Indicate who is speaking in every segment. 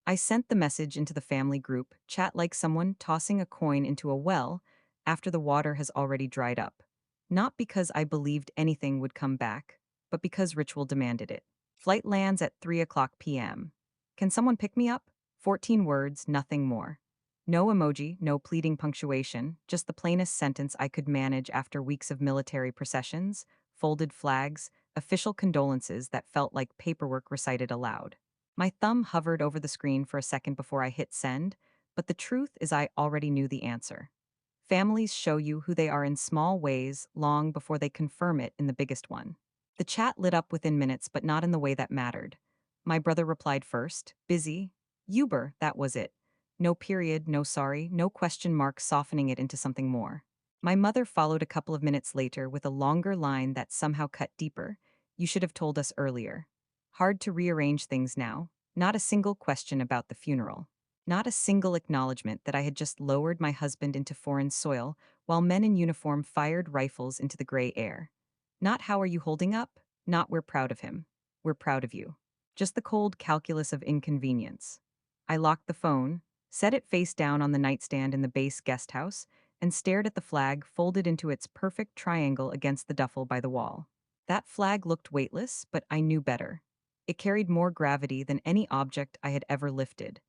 Speaker 1: I sent the message into the family group chat like someone tossing a coin into a well after the water has already dried up. Not because I believed anything would come back, but because ritual demanded it. Flight lands at 3 o'clock p.m. Can someone pick me up? 14 words, nothing more. No emoji, no pleading punctuation, just the plainest sentence I could manage after weeks of military processions, folded flags, official condolences that felt like paperwork recited aloud. My thumb hovered over the screen for a second before I hit send, but the truth is I already knew the answer. Families show you who they are in small ways long before they confirm it in the biggest one. The chat lit up within minutes, but not in the way that mattered. My brother replied first, busy. Uber, that was it. No period, no sorry, no question mark softening it into something more. My mother followed a couple of minutes later with a longer line that somehow cut deeper. You should have told us earlier. Hard to rearrange things now. Not a single question about the funeral. Not a single acknowledgement that I had just lowered my husband into foreign soil while men in uniform fired rifles into the gray air. Not how are you holding up? Not we're proud of him. We're proud of you. Just the cold calculus of inconvenience. I locked the phone, set it face down on the nightstand in the base guest house, and stared at the flag folded into its perfect triangle against the duffel by the wall. That flag looked weightless, but I knew better. It carried more gravity than any object I had ever lifted.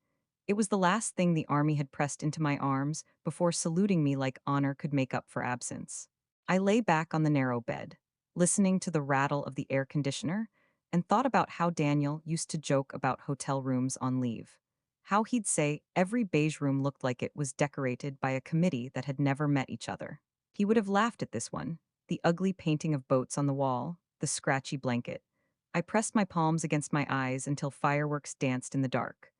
Speaker 1: It was the last thing the army had pressed into my arms before saluting me like honor could make up for absence. I lay back on the narrow bed, listening to the rattle of the air conditioner, and thought about how Daniel used to joke about hotel rooms on leave. How he'd say every beige room looked like it was decorated by a committee that had never met each other. He would have laughed at this one, the ugly painting of boats on the wall, the scratchy blanket. I pressed my palms against my eyes until fireworks danced in the dark.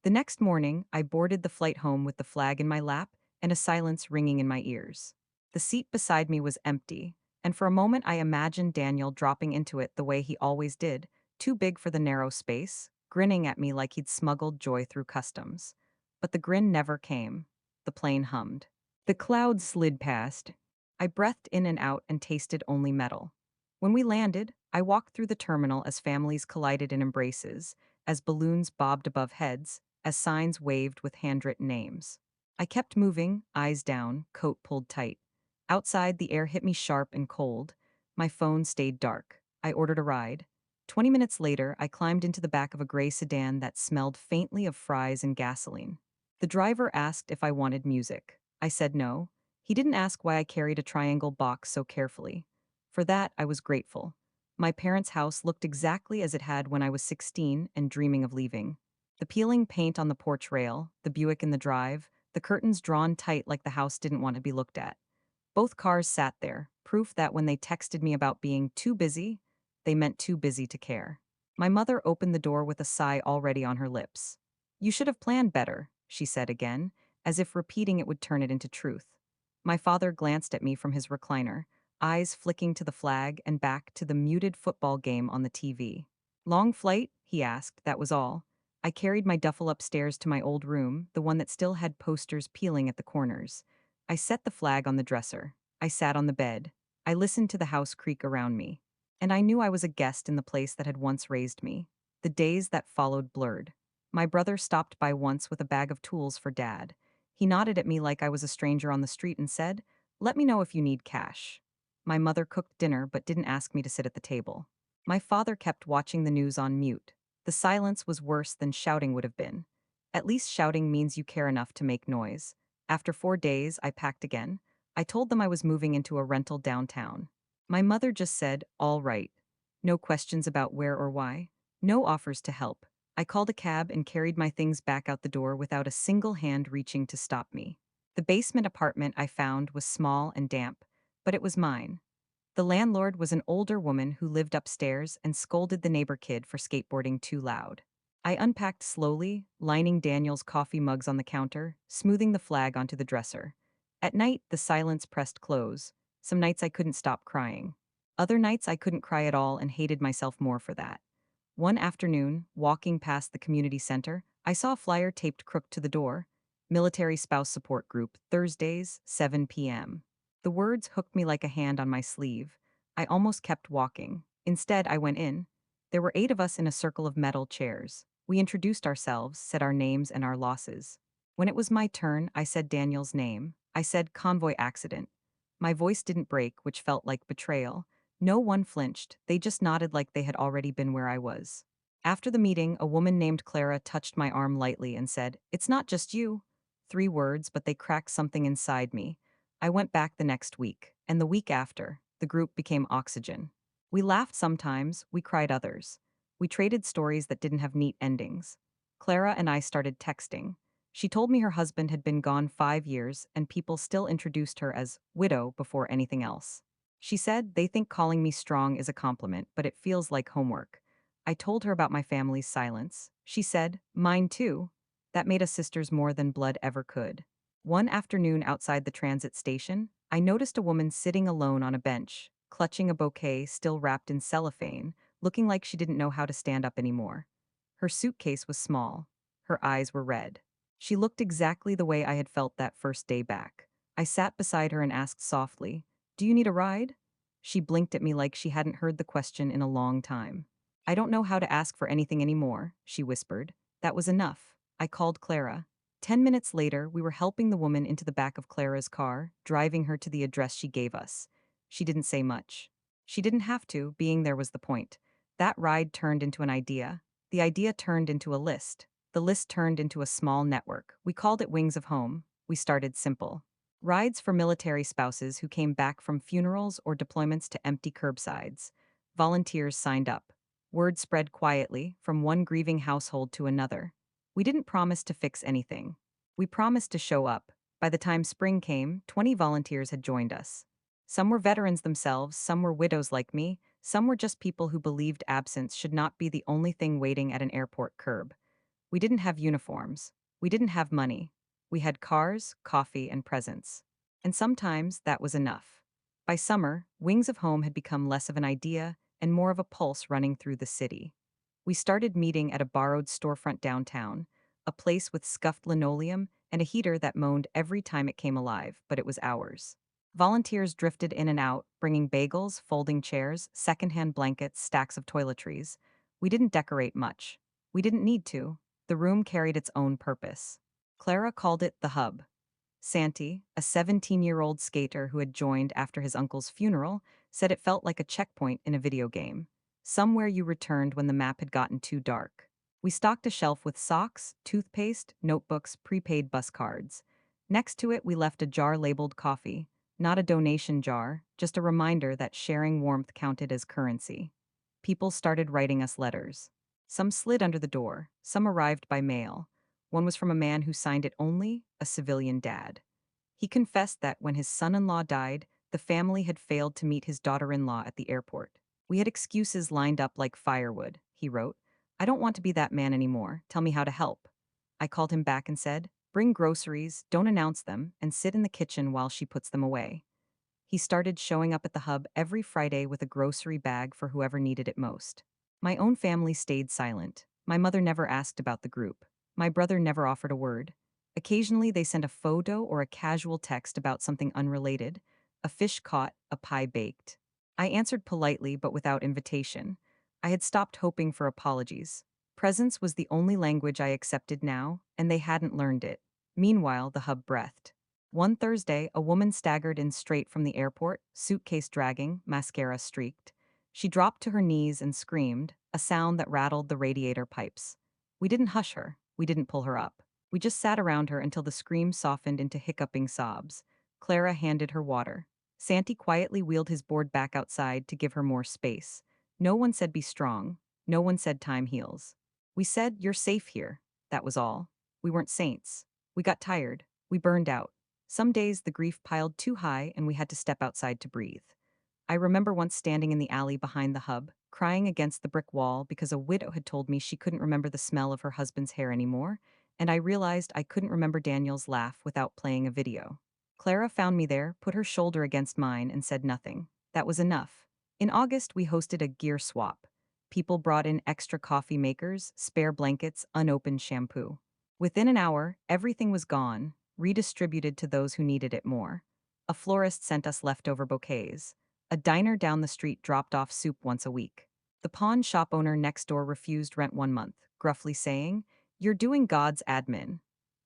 Speaker 1: The next morning, I boarded the flight home with the flag in my lap and a silence ringing in my ears. The seat beside me was empty, and for a moment I imagined Daniel dropping into it the way he always did, too big for the narrow space, grinning at me like he'd smuggled joy through customs. But the grin never came. The plane hummed. The clouds slid past. I breathed in and out and tasted only metal. When we landed, I walked through the terminal as families collided in embraces, as balloons bobbed above heads, as signs waved with handwritten names. I kept moving, eyes down, coat pulled tight. Outside, the air hit me sharp and cold. My phone stayed dark. I ordered a ride. 20 minutes later, I climbed into the back of a gray sedan that smelled faintly of fries and gasoline. The driver asked if I wanted music. I said no. He didn't ask why I carried a triangle box so carefully. For that, I was grateful. My parents' house looked exactly as it had when I was 16 and dreaming of leaving. The peeling paint on the porch rail, the Buick in the drive, the curtains drawn tight like the house didn't want to be looked at. Both cars sat there, proof that when they texted me about being too busy, they meant too busy to care. My mother opened the door with a sigh already on her lips. You should have planned better, she said again, as if repeating it would turn it into truth. My father glanced at me from his recliner, eyes flicking to the flag and back to the muted football game on the TV. Long flight? He asked, that was all. I carried my duffel upstairs to my old room, the one that still had posters peeling at the corners. I set the flag on the dresser. I sat on the bed. I listened to the house creak around me. And I knew I was a guest in the place that had once raised me. The days that followed blurred. My brother stopped by once with a bag of tools for Dad. He nodded at me like I was a stranger on the street and said, let me know if you need cash. My mother cooked dinner but didn't ask me to sit at the table. My father kept watching the news on mute. The silence was worse than shouting would have been. At least shouting means you care enough to make noise. After 4 days, I packed again. I told them I was moving into a rental downtown. My mother just said, all right. No questions about where or why. No offers to help. I called a cab and carried my things back out the door without a single hand reaching to stop me. The basement apartment I found was small and damp, but it was mine. The landlord was an older woman who lived upstairs and scolded the neighbor kid for skateboarding too loud. I unpacked slowly, lining Daniel's coffee mugs on the counter, smoothing the flag onto the dresser. At night, the silence pressed close. Some nights I couldn't stop crying. Other nights I couldn't cry at all and hated myself more for that. One afternoon, walking past the community center, I saw a flyer taped crooked to the door. Military Spouse Support Group, Thursdays, 7 p.m. The words hooked me like a hand on my sleeve. I almost kept walking. Instead, I went in. There were 8 of us in a circle of metal chairs. We introduced ourselves, said our names and our losses. When it was my turn, I said Daniel's name. I said convoy accident. My voice didn't break, which felt like betrayal. No one flinched, they just nodded like they had already been where I was. After the meeting, a woman named Clara touched my arm lightly and said, "It's not just you." 3 words, but they cracked something inside me. I went back the next week, and the week after, the group became oxygen. We laughed sometimes, we cried others. We traded stories that didn't have neat endings. Clara and I started texting. She told me her husband had been gone 5 years, and people still introduced her as widow before anything else. She said they think calling me strong is a compliment, but it feels like homework. I told her about my family's silence. She said, "Mine too." That made us sisters more than blood ever could. One afternoon outside the transit station, I noticed a woman sitting alone on a bench, clutching a bouquet still wrapped in cellophane, looking like she didn't know how to stand up anymore. Her suitcase was small. Her eyes were red. She looked exactly the way I had felt that first day back. I sat beside her and asked softly, "Do you need a ride?" She blinked at me like she hadn't heard the question in a long time. "I don't know how to ask for anything anymore," she whispered. That was enough. I called Clara. 10 minutes later, we were helping the woman into the back of Clara's car, driving her to the address she gave us. She didn't say much. She didn't have to, being there was the point. That ride turned into an idea. The idea turned into a list. The list turned into a small network. We called it Wings of Home. We started simple. Rides for military spouses who came back from funerals or deployments to empty curbsides. Volunteers signed up. Word spread quietly, from one grieving household to another. We didn't promise to fix anything. We promised to show up. By the time spring came, 20 volunteers had joined us. Some were veterans themselves, some were widows like me, some were just people who believed absence should not be the only thing waiting at an airport curb. We didn't have uniforms. We didn't have money. We had cars, coffee, and presents. And sometimes that was enough. By summer, Wings of Home had become less of an idea and more of a pulse running through the city. We started meeting at a borrowed storefront downtown, a place with scuffed linoleum and a heater that moaned every time it came alive, but it was ours. Volunteers drifted in and out, bringing bagels, folding chairs, secondhand blankets, stacks of toiletries. We didn't decorate much. We didn't need to. The room carried its own purpose. Clara called it the hub. Santi, a 17-year-old skater who had joined after his uncle's funeral, said it felt like a checkpoint in a video game. Somewhere you returned when the map had gotten too dark. We stocked a shelf with socks, toothpaste, notebooks, prepaid bus cards. Next to it, we left a jar labeled coffee. Not a donation jar, just a reminder that sharing warmth counted as currency. People started writing us letters. Some slid under the door, some arrived by mail. One was from a man who signed it only, a civilian dad. He confessed that when his son-in-law died, the family had failed to meet his daughter-in-law at the airport. "We had excuses lined up like firewood," he wrote. "I don't want to be that man anymore. Tell me how to help." I called him back and said, "Bring groceries, don't announce them, and sit in the kitchen while she puts them away." He started showing up at the hub every Friday with a grocery bag for whoever needed it most. My own family stayed silent. My mother never asked about the group. My brother never offered a word. Occasionally, they sent a photo or a casual text about something unrelated, a fish caught, a pie baked. I answered politely but without invitation. I had stopped hoping for apologies. Presence was the only language I accepted now, and they hadn't learned it. Meanwhile, the hub breathed. One Thursday, a woman staggered in straight from the airport, suitcase dragging, mascara streaked. She dropped to her knees and screamed, a sound that rattled the radiator pipes. We didn't hush her. We didn't pull her up. We just sat around her until the scream softened into hiccuping sobs. Clara handed her water. Santi quietly wheeled his board back outside to give her more space. No one said be strong. No one said time heals. We said, "You're safe here." That was all. We weren't saints. We got tired. We burned out. Some days the grief piled too high and we had to step outside to breathe. I remember once standing in the alley behind the hub, crying against the brick wall because a widow had told me she couldn't remember the smell of her husband's hair anymore, and I realized I couldn't remember Daniel's laugh without playing a video. Clara found me there, put her shoulder against mine, and said nothing. That was enough. In August, we hosted a gear swap. People brought in extra coffee makers, spare blankets, unopened shampoo. Within an hour, everything was gone, redistributed to those who needed it more. A florist sent us leftover bouquets. A diner down the street dropped off soup once a week. The pawn shop owner next door refused rent 1 month. gruffly saying, "You're doing God's admin."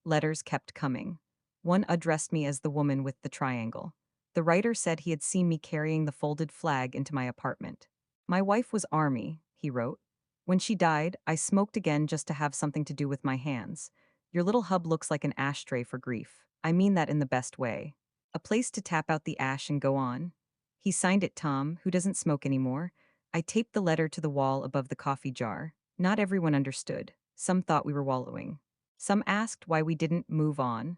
Speaker 1: Letters kept coming. One addressed me as the woman with the triangle. The writer said he had seen me carrying the folded flag into my apartment. "My wife was Army," he wrote. "When she died, I smoked again just to have something to do with my hands. Your little hub looks like an ashtray for grief. I mean that in the best way. A place to tap out the ash and go on." He signed it Tom, who doesn't smoke anymore. I taped the letter to the wall above the coffee jar. Not everyone understood. Some thought we were wallowing. Some asked why we didn't move on.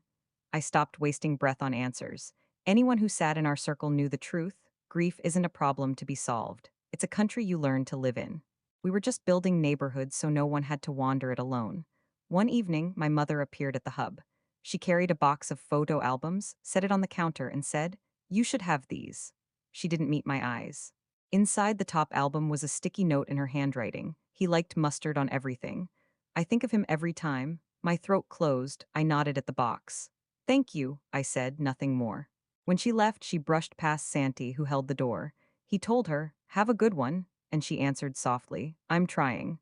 Speaker 1: I stopped wasting breath on answers. Anyone who sat in our circle knew the truth. Grief isn't a problem to be solved. It's a country you learn to live in. We were just building neighborhoods so no one had to wander it alone. One evening, my mother appeared at the hub. She carried a box of photo albums, set it on the counter, and said, "You should have these." She didn't meet my eyes. Inside the top album was a sticky note in her handwriting. He liked mustard on everything. I think of him every time. My throat closed. I nodded at the box. "Thank you," I said, nothing more. When she left, she brushed past Santi, who held the door. He told her, "Have a good one," and she answered softly, "I'm trying."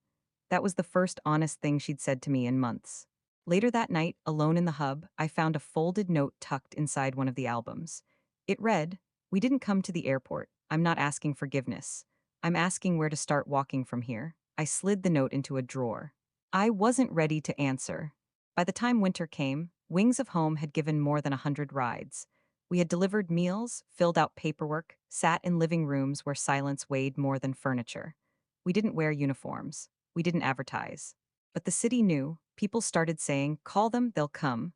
Speaker 1: That was the first honest thing she'd said to me in months. Later that night, alone in the hub, I found a folded note tucked inside one of the albums. It read, "We didn't come to the airport. I'm not asking forgiveness. I'm asking where to start walking from here." I slid the note into a drawer. I wasn't ready to answer. By the time winter came, Wings of Home had given more than 100 rides. We had delivered meals, filled out paperwork, sat in living rooms where silence weighed more than furniture. We didn't wear uniforms. We didn't advertise. But the city knew. People started saying, "Call them, they'll come."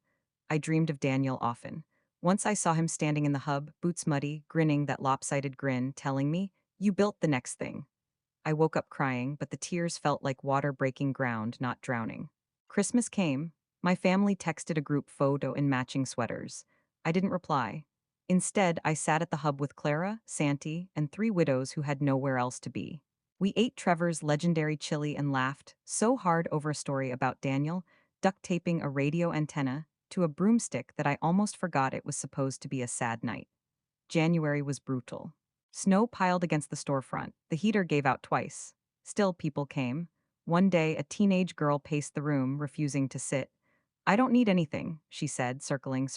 Speaker 1: I dreamed of Daniel often. Once I saw him standing in the hub, boots muddy, grinning that lopsided grin, telling me, "You built the next thing." I woke up crying, but the tears felt like water breaking ground, not drowning. Christmas came. My family texted a group photo in matching sweaters. I didn't reply. Instead, I sat at the hub with Clara, Santi, and three widows who had nowhere else to be. We ate Trevor's legendary chili and laughed so hard over a story about Daniel duct taping a radio antenna to a broomstick that I almost forgot it was supposed to be a sad night. January was brutal. Snow piled against the storefront. The heater gave out twice. Still, people came. One day, a teenage girl paced the room, refusing to sit. "I don't need anything," she said, circling.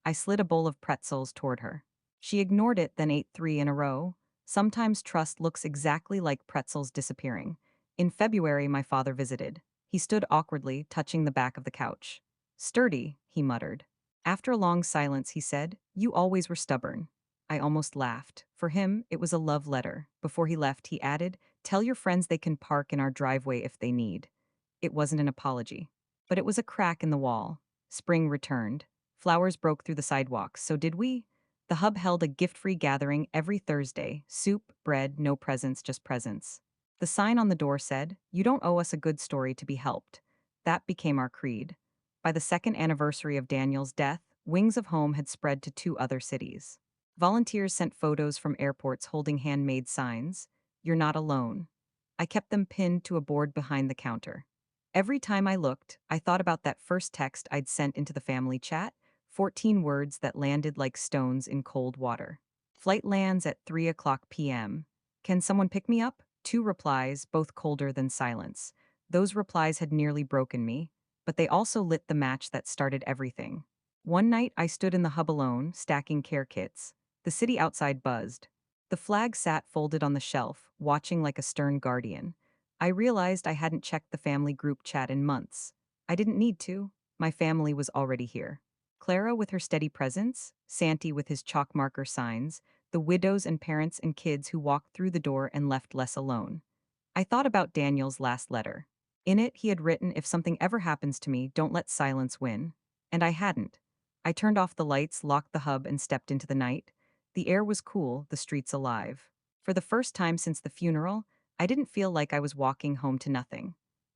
Speaker 1: I slid a bowl of pretzels toward her. She ignored it, then ate three in a row. Sometimes trust looks exactly like pretzels disappearing. In February, my father visited. He stood awkwardly, touching the back of the couch. "Sturdy," he muttered. After a long silence, he said, "You always were stubborn." I almost laughed. For him, it was a love letter. Before he left, he added, "Tell your friends they can park in our driveway if they need." It wasn't an apology, but it was a crack in the wall. Spring returned. Flowers broke through the sidewalks, so did we. The hub held a gift-free gathering every Thursday. Soup, bread, no presents, just presents. The sign on the door said, "You don't owe us a good story to be helped." That became our creed. By the second anniversary of Daniel's death, Wings of Home had spread to two other cities. Volunteers sent photos from airports holding handmade signs. "You're not alone." I kept them pinned to a board behind the counter. Every time I looked, I thought about that first text I'd sent into the family chat, 14 words that landed like stones in cold water. "Flight lands at 3 o'clock p.m. Can someone pick me up?" Two replies, both colder than silence. Those replies had nearly broken me, but they also lit the match that started everything. One night, I stood in the hub alone, stacking care kits. The city outside buzzed. The flag sat folded on the shelf, watching like a stern guardian. I realized I hadn't checked the family group chat in months. I didn't need to. My family was already here. Clara with her steady presence, Santi with his chalk marker signs, the widows and parents and kids who walked through the door and left less alone. I thought about Daniel's last letter. In it, he had written, "If something ever happens to me, don't let silence win." And I hadn't. I turned off the lights, locked the hub, and stepped into the night. The air was cool, the streets alive. For the first time since the funeral, I didn't feel like I was walking home to nothing.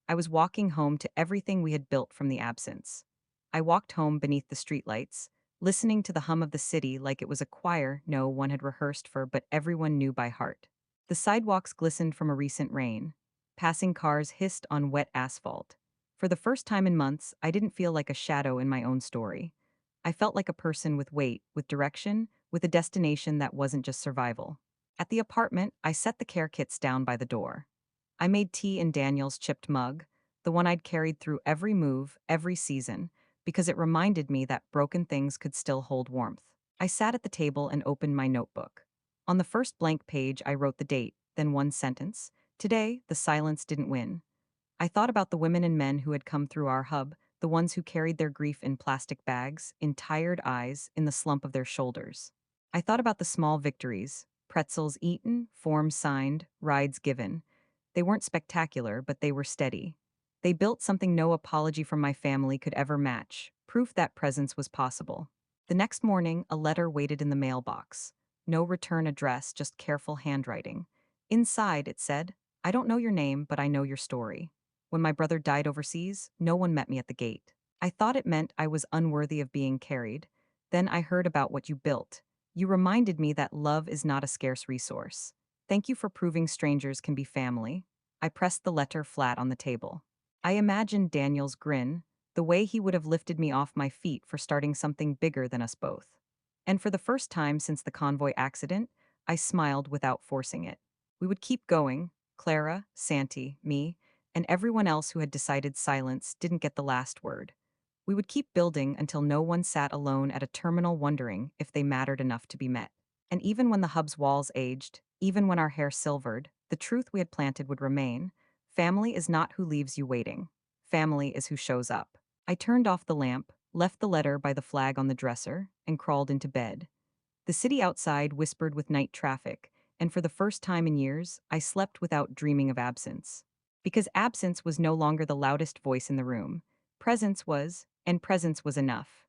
Speaker 1: I was walking home to everything we had built from the absence. I walked home beneath the streetlights, listening to the hum of the city like it was a choir no one had rehearsed for but everyone knew by heart. The sidewalks glistened from a recent rain. Passing cars hissed on wet asphalt. For the first time in months, I didn't feel like a shadow in my own story. I felt like a person with weight, with direction, with a destination that wasn't just survival. At the apartment, I set the care kits down by the door. I made tea in Daniel's chipped mug. the one I'd carried through every move, every season, because it reminded me that broken things could still hold warmth. I sat at the table and opened my notebook. On the first blank page, I wrote the date, then one sentence. Today, the silence didn't win. I thought about the women and men who had come through our hub, the ones who carried their grief in plastic bags, in tired eyes, in the slump of their shoulders. I thought about the small victories, pretzels eaten, forms signed, rides given. They weren't spectacular, but they were steady. They built something no apology from my family could ever match, proof that presence was possible. The next morning, a letter waited in the mailbox. No return address, just careful handwriting. Inside, it said, I don't know your name, but I know your story. When my brother died overseas, no one met me at the gate. I thought it meant I was unworthy of being carried. Then I heard about what you built. You reminded me that love is not a scarce resource. Thank you for proving strangers can be family. I pressed the letter flat on the table. I imagined Daniel's grin, the way he would have lifted me off my feet for starting something bigger than us both. And for the first time since the convoy accident, I smiled without forcing it. We would keep going, Clara, Santi, me, and everyone else who had decided silence didn't get the last word. We would keep building until no one sat alone at a terminal wondering if they mattered enough to be met. And even when the hub's walls aged, even when our hair silvered, the truth we had planted would remain. Family is not who leaves you waiting. Family is who shows up. I turned off the lamp, left the letter by the flag on the dresser, and crawled into bed. The city outside whispered with night traffic, and for the first time in years, I slept without dreaming of absence. Because absence was no longer the loudest voice in the room. Presence was, and presence was enough.